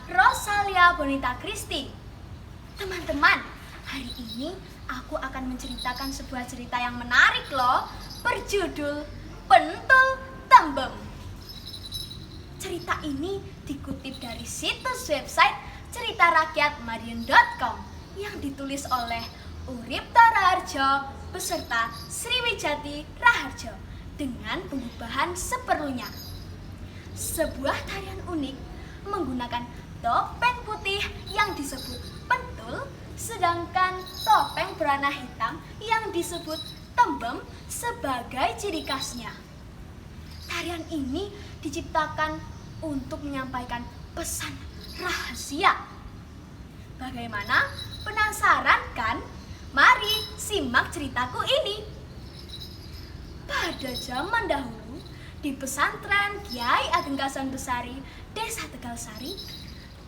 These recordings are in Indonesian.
Rosalia Bonita Christy. Teman-teman, hari ini aku akan menceritakan sebuah cerita yang menarik loh, berjudul Pentul Tembem. Cerita ini dikutip dari situs website ceritarakyatmadiun.com yang ditulis oleh Uripta Raharjo beserta Sriwijati Raharjo dengan pengubahan seperlunya. Sebuah tarian unik menggunakan topeng putih yang disebut pentul, sedangkan topeng berwarna hitam yang disebut tembem sebagai ciri khasnya. Tarian ini diciptakan untuk menyampaikan pesan rahasia. Bagaimana? Penasaran kan? Mari simak ceritaku ini. Pada zaman dahulu, di pesantren Kiai Ageng Kasan Besari, Desa Tegalsari,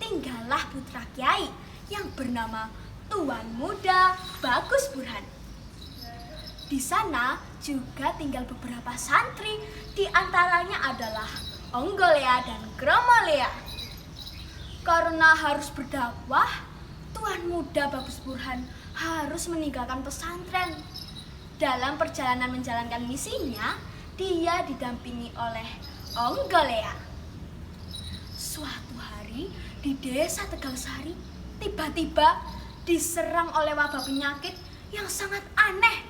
tinggallah putra Kiai yang bernama Tuan Muda Bagus Burhan. Di sana juga tinggal beberapa santri, di antaranya adalah Onggolea dan Kromolea. Karena harus berdakwah, Tuan Muda Bagus Burhan harus meninggalkan pesantren. Dalam perjalanan menjalankan misinya, dia didampingi oleh Onggolea. Suatu hari di Desa Tegalsari, tiba-tiba diserang oleh wabah penyakit yang sangat aneh.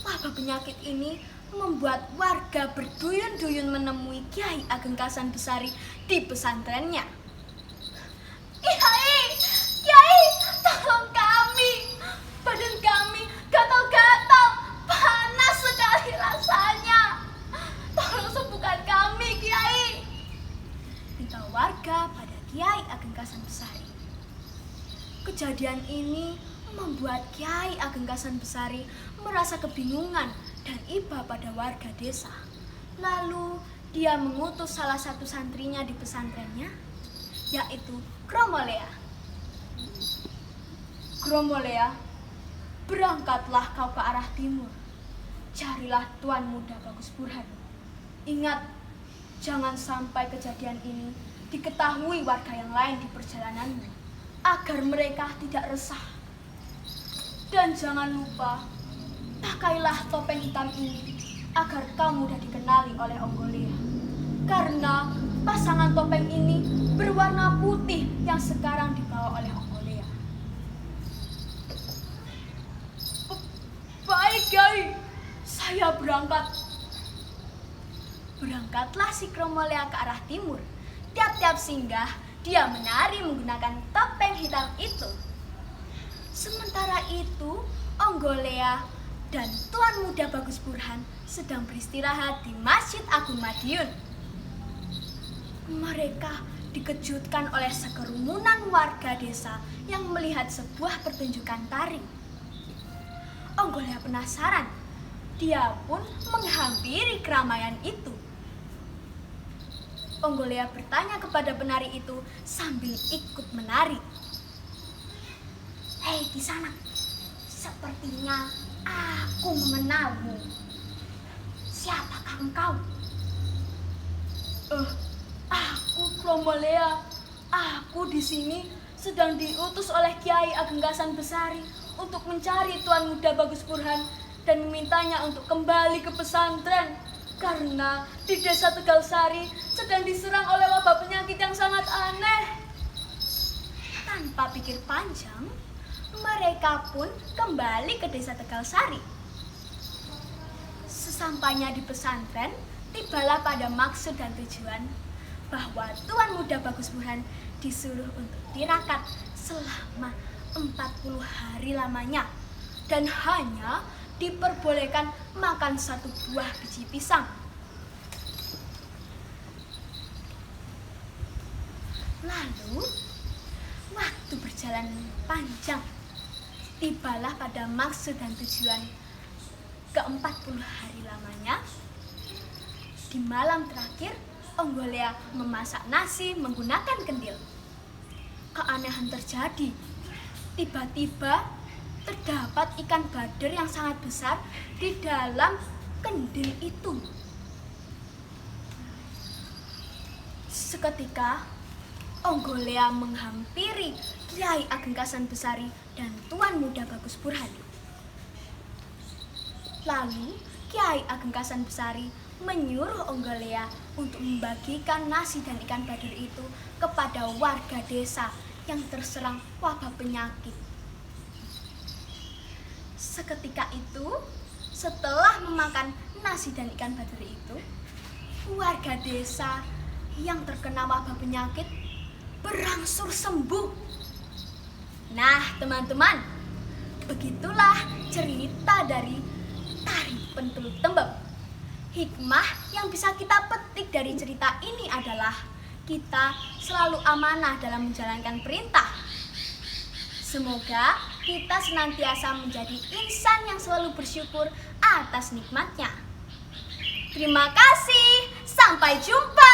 Wabah penyakit ini membuat warga berduyun-duyun menemui Kiai Ageng Kasan Besari di pesantrennya. Kiai, tolong kami. Badan kami gatal-gatal, panas sekali rasanya. Tolong sembuhkan kami, Kiai. Minta warga pada Kiai Ageng Kasan Besari. Kejadian ini membuat Kiai Ageng Kasan Besari merasa kebingungan dan iba pada warga desa. Lalu dia mengutus salah satu santrinya di pesantrennya, yaitu Kromolea. Kromolea, berangkatlah kau ke arah timur. Carilah Tuan Muda Bagus Burhan. Ingat, jangan sampai kejadian ini diketahui warga yang lain di perjalananmu, agar mereka tidak resah. Dan jangan lupa, pakailah topeng hitam ini agar kau mudah dikenali oleh Onggolea. Karena pasangan topeng ini berwarna putih yang sekarang dibawa oleh Onggolea. Baik, Kiai, saya berangkat. Berangkatlah si Kromolea ke arah timur. Tiap-tiap singgah, dia menari menggunakan topeng hitam itu. Sementara itu, Onggolea dan Tuan Muda Bagus Burhan sedang beristirahat di Masjid Agung Madiun. Mereka dikejutkan oleh sekerumunan warga desa yang melihat sebuah pertunjukan tari. Onggolea penasaran. Dia pun menghampiri keramaian itu. Onggolea bertanya kepada penari itu sambil ikut menari. Hei di sana, sepertinya aku mengenalmu. Siapakah engkau? Aku Kromolea. Aku di sini sedang diutus oleh Kiai Ageng Kasan Besari untuk mencari Tuan Muda Bagus Burhan dan memintanya untuk kembali ke pesantren karena di Desa Tegalsari sedang diserang oleh wabah penyakit yang sangat aneh. Tanpa pikir panjang, mereka pun kembali ke Desa Tegalsari. Sesampainya di pesantren, tibalah pada maksud dan tujuan bahwa Tuan Muda Bagus Burhan disuruh untuk tirakat selama 40 hari lamanya dan hanya diperbolehkan makan 1 buah biji pisang. Lalu waktu berjalan panjang, tibalah pada maksud dan tujuan ke-40 hari lamanya. Di malam terakhir, Onggolea memasak nasi menggunakan kendil. Keanehan terjadi. Tiba-tiba terdapat ikan bader yang sangat besar di dalam kendil itu. Seketika Onggolea menghampiri Kiai Ageng Kasan Besari dan Tuan Muda Bagus Burhani. Lalu Kiai Ageng Kasan Besari menyuruh Onggolea untuk membagikan nasi dan ikan badar itu kepada warga desa yang terserang wabah penyakit. Seketika itu, setelah memakan nasi dan ikan badar itu, warga desa yang terkena wabah penyakit berangsur sembuh. Nah, teman-teman, begitulah cerita dari Tari Pentul Tembem. Hikmah yang bisa kita petik dari cerita ini adalah kita selalu amanah dalam menjalankan perintah. Semoga kita senantiasa menjadi insan yang selalu bersyukur atas nikmatnya. Terima kasih, sampai jumpa.